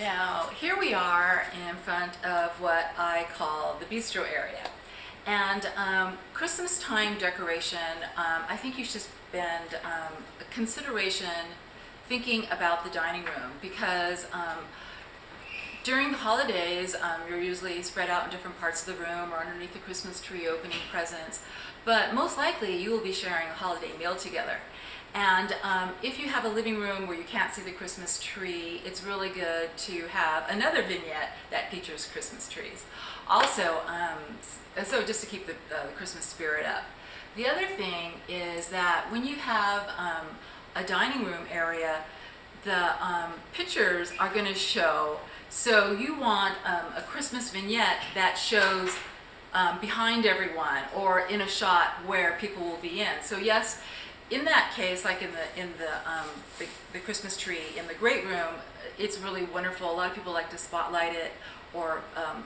Now, here we are in front of what I call the bistro area. And Christmas time decoration, I think you should spend consideration thinking about the dining room because during the holidays, you're usually spread out in different parts of the room or underneath the Christmas tree opening presents. But most likely you will be sharing a holiday meal together. And if you have a living room where you can't see the Christmas tree, it's really good to have another vignette that features Christmas trees. Also, so just to keep the Christmas spirit up. The other thing is that when you have a dining room area, the pictures are going to show. So you want a Christmas vignette that shows behind everyone or in a shot where people will be in. So yes, in that case, like in the Christmas tree in the great room, it's really wonderful. A lot of people like to spotlight it or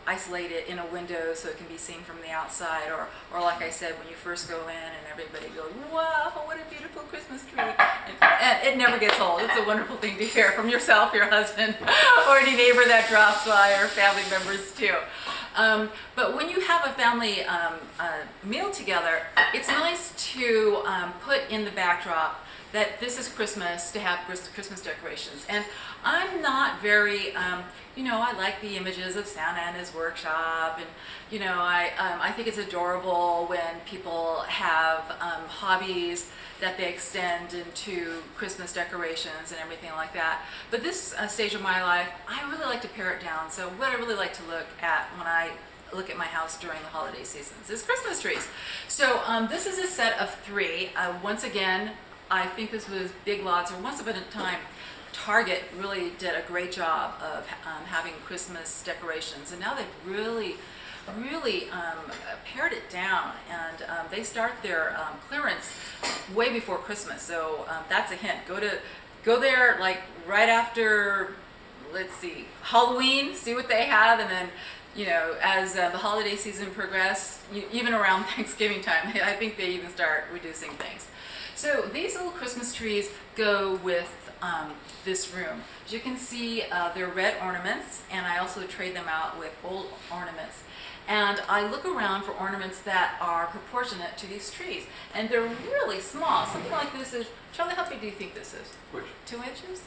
isolate it in a window so it can be seen from the outside, or like I said, when you first go in and everybody goes, wow, what a beautiful Christmas tree. And it never gets old. It's a wonderful thing to hear from yourself, your husband, or any neighbor that drops by, or family members too. But when you have a family meal together, it's nice to put in the backdrop that this is Christmas, to have Christmas decorations. And I'm not very, I like the images of Santa and his workshop, and I think it's adorable when people have hobbies that they extend into Christmas decorations and everything like that. But this stage of my life, I really like to pare it down. So what I really like to look at when I look at my house during the holiday seasons is Christmas trees. So this is a set of 3. Once again, I think this was Big Lots, or once upon a time, Target really did a great job of having Christmas decorations, and now they've really pared it down, and they start their clearance way before Christmas. So that's a hint. Go there like right after, let's see, Halloween, see what they have, and then as the holiday season progresses, even around Thanksgiving time, I think they even start reducing things. So these little Christmas trees go with this room. As you can see, they're red ornaments, and I also trade them out with gold ornaments. And I look around for ornaments that are proportionate to these trees. And they're really small. Something like this is, Charlie, how big do you think this is? Which? 2 inches?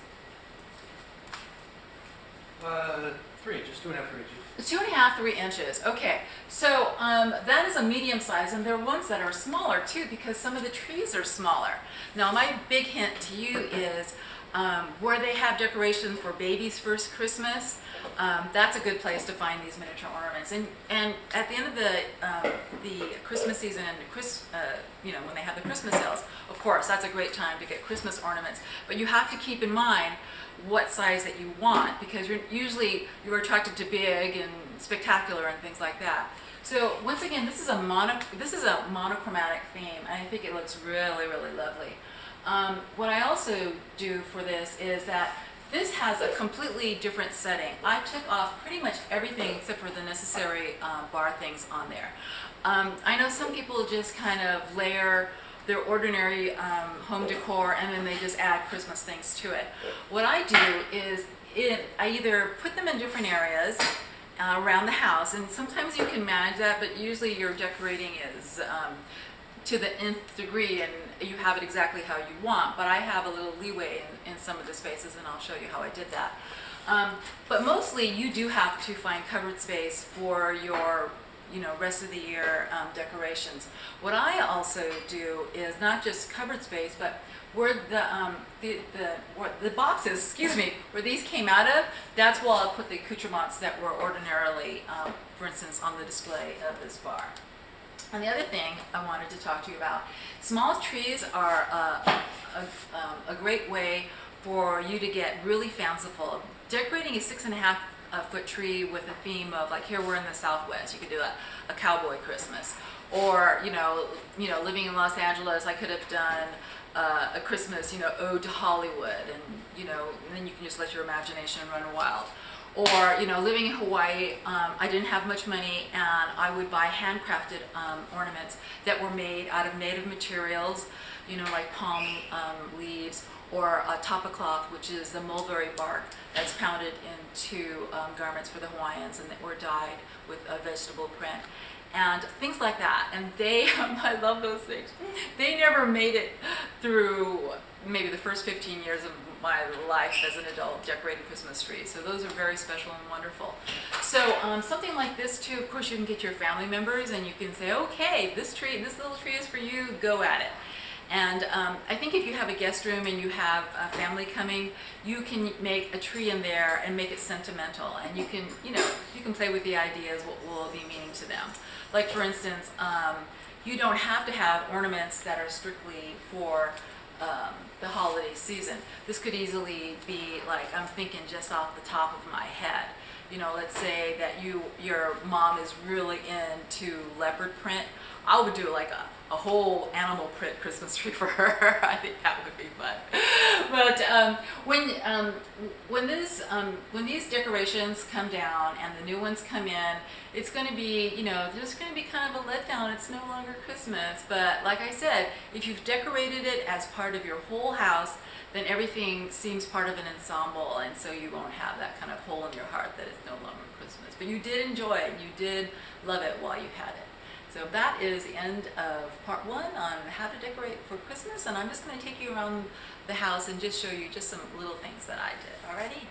3 inches, 2.5, 3 inches. 2.5, 3 inches. Okay, so that is a medium size, and there are ones that are smaller too because some of the trees are smaller. Now, my big hint to you is where they have decorations for baby's first Christmas. That's a good place to find these miniature ornaments. And at the end of the Christmas season and when they have the Christmas sales, of course, that's a great time to get Christmas ornaments. But you have to keep in mind what size that you want, because you're attracted to big and spectacular and things like that. So once again, this is a monochromatic theme, and I think it looks really, really lovely. What I also do for this is that this has a completely different setting. I took off pretty much everything except for the necessary bar things on there. I know some people just kind of layer their ordinary home decor and then they just add Christmas things to it. What I do is I either put them in different areas around the house, and sometimes you can manage that, but usually your decorating is to the nth degree and you have it exactly how you want, but I have a little leeway in some of the spaces, and I'll show you how I did that. But mostly you do have to find covered space for your rest of the year decorations. What I also do is not just covered space, but where the boxes, excuse me, where these came out of, that's where I'll put the accoutrements that were ordinarily, for instance, on the display of this bar. And the other thing I wanted to talk to you about, small trees are a great way for you to get really fanciful. Decorating a 6.5 foot tree with a theme of, like, here we're in the Southwest, you could do a cowboy Christmas, or living in Los Angeles, I could have done a Christmas ode to Hollywood, and then you can just let your imagination run wild. Or living in Hawaii, I didn't have much money, and I would buy handcrafted ornaments that were made out of native materials, like palm leaves, or a tapa cloth, which is the mulberry bark that's pounded into garments for the Hawaiians and that were dyed with a vegetable print. And things like that. And they, I love those things. They never made it through maybe the first 15 years of my life as an adult decorating Christmas trees. So those are very special and wonderful. So something like this too, of course you can get your family members and you can say, okay, this little tree is for you, go at it. And I think if you have a guest room and you have a family coming, you can make a tree in there and make it sentimental. And you can, you can play with the ideas, what will it be meaning to them. Like for instance, you don't have to have ornaments that are strictly for the holiday season. This could easily be like, I'm thinking just off the top of my head. Let's say that your mom is really into leopard print. I would do like a whole animal print Christmas tree for her. I think that would be fun. But when these decorations come down and the new ones come in, it's going to be, there's going to be kind of a letdown. It's no longer Christmas. But like I said, if you've decorated it as part of your whole house, then everything seems part of an ensemble, and so you won't have that kind of hole in your heart that it's no longer Christmas. But you did enjoy it, you did love it while you had it. So that is the end of part 1 on how to decorate for Christmas, and I'm just going to take you around the house and just show you just some little things that I did. Alrighty?